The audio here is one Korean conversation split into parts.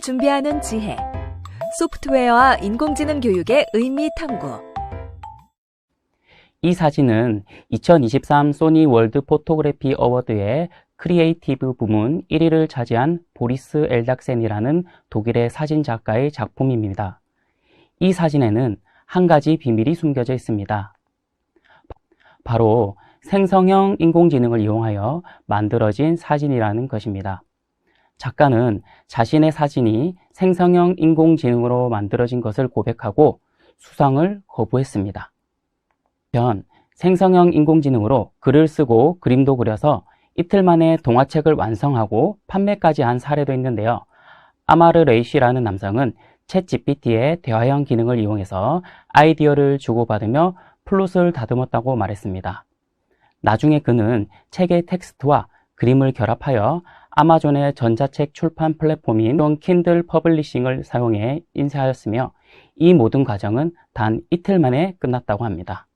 준비하는 지혜. 소프트웨어와 인공지능 교육의 의미 탐구. 이 사진은 2023 소니 월드 포토그래피 어워드의 크리에이티브 부문 1위를 차지한 보리스 엘닥센이라는 독일의 사진 작가의 작품입니다. 이 사진에는 한 가지 비밀이 숨겨져 있습니다. 바로 생성형 인공지능을 이용하여 만들어진 사진이라는 것입니다. 작가는 자신의 사진이 생성형 인공지능으로 만들어진 것을 고백하고 수상을 거부했습니다. 생성형 인공지능으로 글을 쓰고 그림도 그려서 이틀 만에 동화책을 완성하고 판매까지 한 사례도 있는데요. 아마르 레이시라는 남성은 챗GPT의 대화형 기능을 이용해서 아이디어를 주고받으며 플롯을 다듬었다고 말했습니다. 나중에 그는 책의 텍스트와 그림을 결합하여 아마존의 전자책 출판 플랫폼인 킨들 퍼블리싱을 사용해 인쇄하였으며 이 모든 과정은 단 이틀 만에 끝났다고 합니다.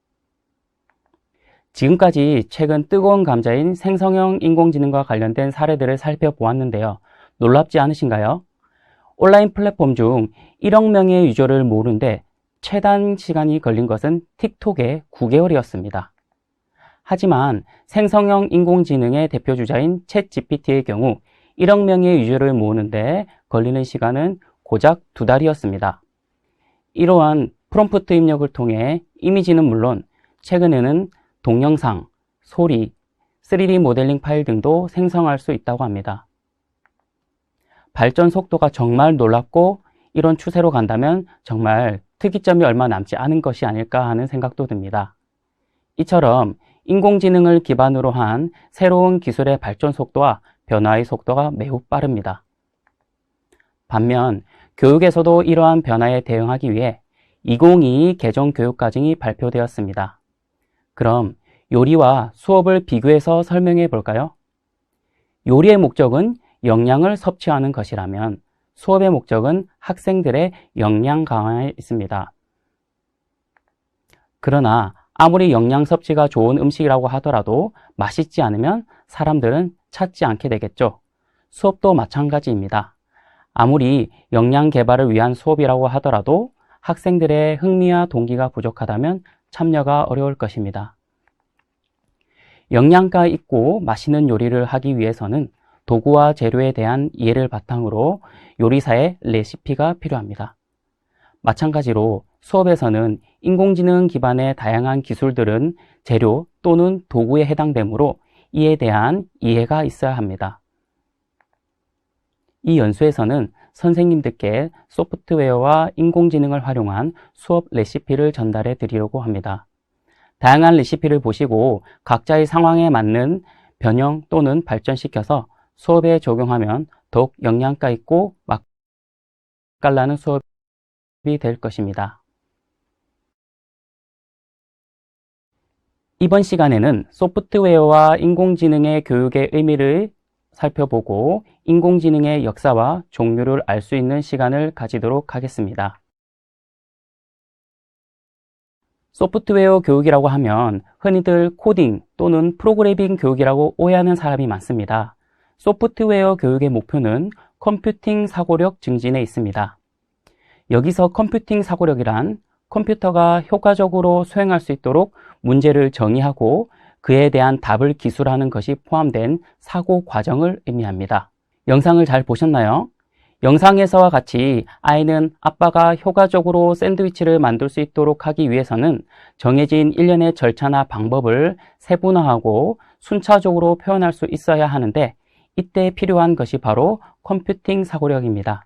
지금까지 최근 뜨거운 감자인 생성형 인공지능과 관련된 사례들을 살펴보았는데요. 놀랍지 않으신가요? 온라인 플랫폼 중 1억 명의 유저를 모으는데 최단 시간이 걸린 것은 틱톡의 9개월이었습니다. 하지만 생성형 인공지능의 대표주자인 챗GPT의 경우 1억 명의 유저를 모으는데 걸리는 시간은 고작 2달이었습니다. 이러한 프롬프트 입력을 통해 이미지는 물론 최근에는 동영상, 소리, 3D 모델링 파일 등도 생성할 수 있다고 합니다. 발전 속도가 정말 놀랍고 이런 추세로 간다면 정말 특이점이 얼마 남지 않은 것이 아닐까 하는 생각도 듭니다. 이처럼 인공지능을 기반으로 한 새로운 기술의 발전 속도와 변화의 속도가 매우 빠릅니다. 반면 교육에서도 이러한 변화에 대응하기 위해 2022 개정 교육과정이 발표되었습니다. 그럼 요리와 수업을 비교해서 설명해 볼까요? 요리의 목적은 영양을 섭취하는 것이라면 수업의 목적은 학생들의 역량 강화에 있습니다. 그러나 아무리 영양 섭취가 좋은 음식이라고 하더라도 맛있지 않으면 사람들은 찾지 않게 되겠죠. 수업도 마찬가지입니다. 아무리 역량 개발을 위한 수업이라고 하더라도 학생들의 흥미와 동기가 부족하다면 참여가 어려울 것입니다. 영양가 있고 맛있는 요리를 하기 위해서는 도구와 재료에 대한 이해를 바탕으로 요리사의 레시피가 필요합니다. 마찬가지로 수업에서는 인공지능 기반의 다양한 기술들은 재료 또는 도구에 해당되므로 이에 대한 이해가 있어야 합니다. 이 연수에서는 선생님들께 소프트웨어와 인공지능을 활용한 수업 레시피를 전달해 드리려고 합니다. 다양한 레시피를 보시고 각자의 상황에 맞는 변형 또는 발전시켜서 수업에 적용하면 더욱 영양가 있고 맛깔나는 수업이 될 것입니다. 이번 시간에는 소프트웨어와 인공지능의 교육의 의미를 살펴보고 인공지능의 역사와 종류를 알 수 있는 시간을 가지도록 하겠습니다. 소프트웨어 교육이라고 하면 흔히들 코딩 또는 프로그래밍 교육이라고 오해하는 사람이 많습니다. 소프트웨어 교육의 목표는 컴퓨팅 사고력 증진에 있습니다. 여기서 컴퓨팅 사고력이란 컴퓨터가 효과적으로 수행할 수 있도록 문제를 정의하고 그에 대한 답을 기술하는 것이 포함된 사고 과정을 의미합니다. 영상을 잘 보셨나요? 영상에서와 같이 아이는 아빠가 효과적으로 샌드위치를 만들 수 있도록 하기 위해서는 정해진 일련의 절차나 방법을 세분화하고 순차적으로 표현할 수 있어야 하는데 이때 필요한 것이 바로 컴퓨팅 사고력입니다.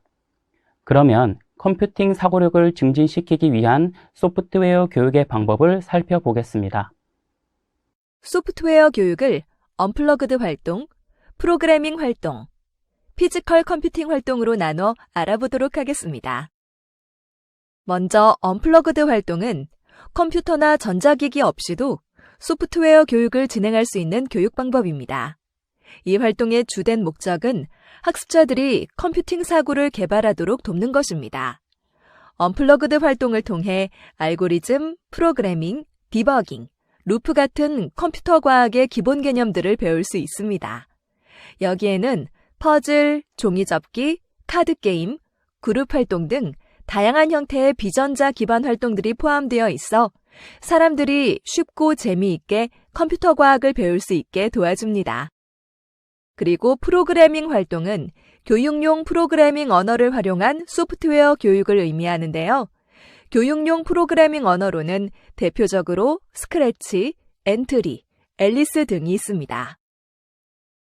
그러면 컴퓨팅 사고력을 증진시키기 위한 소프트웨어 교육의 방법을 살펴보겠습니다. 소프트웨어 교육을 언플러그드 활동, 프로그래밍 활동, 피지컬 컴퓨팅 활동으로 나눠 알아보도록 하겠습니다. 먼저 언플러그드 활동은 컴퓨터나 전자기기 없이도 소프트웨어 교육을 진행할 수 있는 교육 방법입니다. 이 활동의 주된 목적은 학습자들이 컴퓨팅 사고를 개발하도록 돕는 것입니다. 언플러그드 활동을 통해 알고리즘, 프로그래밍, 디버깅, 루프 같은 컴퓨터 과학의 기본 개념들을 배울 수 있습니다. 여기에는 퍼즐, 종이접기, 카드게임, 그룹 활동 등 다양한 형태의 비전자 기반 활동들이 포함되어 있어 사람들이 쉽고 재미있게 컴퓨터 과학을 배울 수 있게 도와줍니다. 그리고 프로그래밍 활동은 교육용 프로그래밍 언어를 활용한 소프트웨어 교육을 의미하는데요. 교육용 프로그래밍 언어로는 대표적으로 스크래치, 엔트리, 앨리스 등이 있습니다.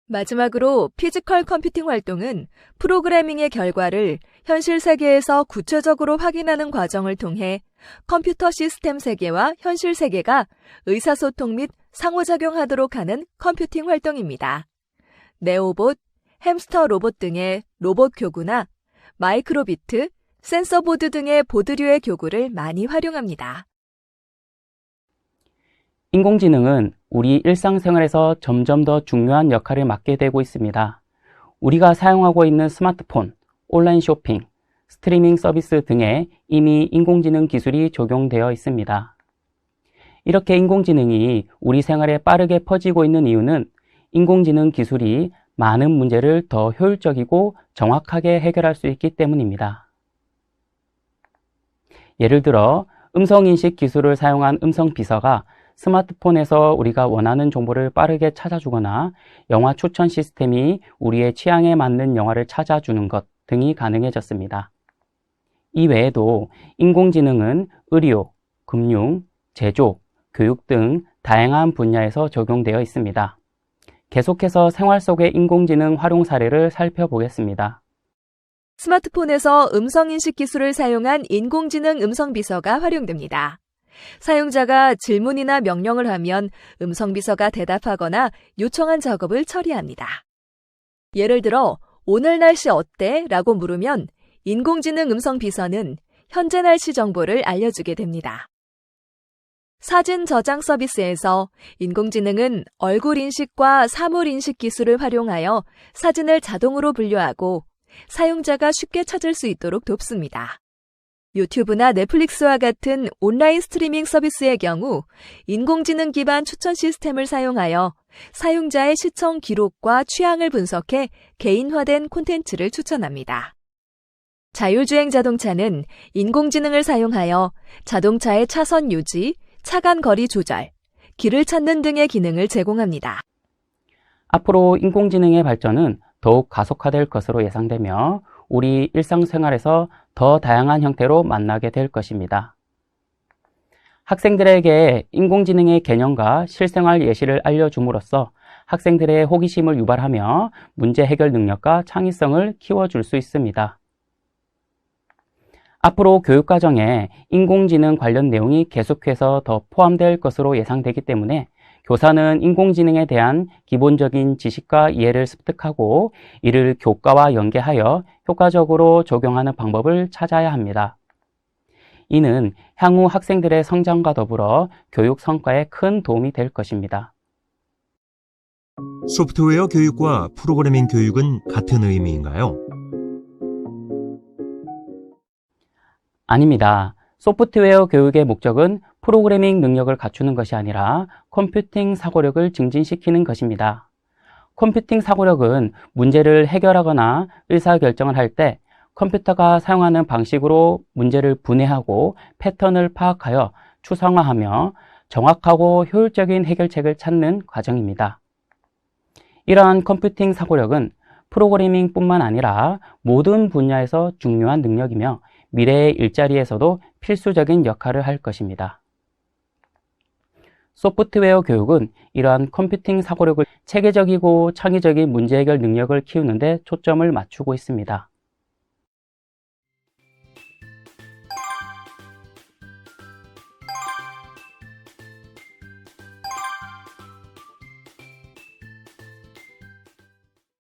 마지막으로 피지컬 컴퓨팅 활동은 프로그래밍의 결과를 현실 세계에서 구체적으로 확인하는 과정을 통해 컴퓨터 시스템 세계와 현실 세계가 의사소통 및 상호작용하도록 하는 컴퓨팅 활동입니다. 네오봇, 햄스터 로봇 등의 로봇 교구나 마이크로비트, 센서보드 등의 보드류의 교구를 많이 활용합니다. 인공지능은 우리 일상생활에서 점점 더 중요한 역할을 맡게 되고 있습니다. 우리가 사용하고 있는 스마트폰, 온라인 쇼핑, 스트리밍 서비스 등에 이미 인공지능 기술이 적용되어 있습니다. 이렇게 인공지능이 우리 생활에 빠르게 퍼지고 있는 이유는 인공지능 기술이 많은 문제를 더 효율적이고 정확하게 해결할 수 있기 때문입니다. 예를 들어 음성인식 기술을 사용한 음성비서가 스마트폰에서 우리가 원하는 정보를 빠르게 찾아주거나 영화 추천 시스템이 우리의 취향에 맞는 영화를 찾아주는 것 등이 가능해졌습니다. 이 외에도 인공지능은 의료, 금융, 제조, 교육 등 다양한 분야에서 적용되어 있습니다. 계속해서 생활 속의 인공지능 활용 사례를 살펴보겠습니다. 스마트폰에서 음성인식 기술을 사용한 인공지능 음성비서가 활용됩니다. 사용자가 질문이나 명령을 하면 음성비서가 대답하거나 요청한 작업을 처리합니다. 예를 들어 오늘 날씨 어때? 라고 물으면 인공지능 음성비서는 현재 날씨 정보를 알려주게 됩니다. 사진 저장 서비스에서 인공지능은 얼굴 인식과 사물 인식 기술을 활용하여 사진을 자동으로 분류하고 사용자가 쉽게 찾을 수 있도록 돕습니다. 유튜브나 넷플릭스와 같은 온라인 스트리밍 서비스의 경우 인공지능 기반 추천 시스템을 사용하여 사용자의 시청 기록과 취향을 분석해 개인화된 콘텐츠를 추천합니다. 자율주행 자동차는 인공지능을 사용하여 자동차의 차선 유지, 차간 거리 조절, 길을 찾는 등의 기능을 제공합니다. 앞으로 인공지능의 발전은 더욱 가속화될 것으로 예상되며 우리 일상생활에서 더 다양한 형태로 만나게 될 것입니다. 학생들에게 인공지능의 개념과 실생활 예시를 알려줌으로써 학생들의 호기심을 유발하며 문제 해결 능력과 창의성을 키워줄 수 있습니다. 앞으로 교육과정에 인공지능 관련 내용이 계속해서 더 포함될 것으로 예상되기 때문에 교사는 인공지능에 대한 기본적인 지식과 이해를 습득하고 이를 교과와 연계하여 효과적으로 적용하는 방법을 찾아야 합니다. 이는 향후 학생들의 성장과 더불어 교육 성과에 큰 도움이 될 것입니다. 소프트웨어 교육과 프로그래밍 교육은 같은 의미인가요? 아닙니다. 소프트웨어 교육의 목적은 프로그래밍 능력을 갖추는 것이 아니라 컴퓨팅 사고력을 증진시키는 것입니다. 컴퓨팅 사고력은 문제를 해결하거나 의사결정을 할 때 컴퓨터가 사용하는 방식으로 문제를 분해하고 패턴을 파악하여 추상화하며 정확하고 효율적인 해결책을 찾는 과정입니다. 이러한 컴퓨팅 사고력은 프로그래밍뿐만 아니라 모든 분야에서 중요한 능력이며 미래의 일자리에서도 필수적인 역할을 할 것입니다. 소프트웨어 교육은 이러한 컴퓨팅 사고력을 체계적이고 창의적인 문제 해결 능력을 키우는 데 초점을 맞추고 있습니다.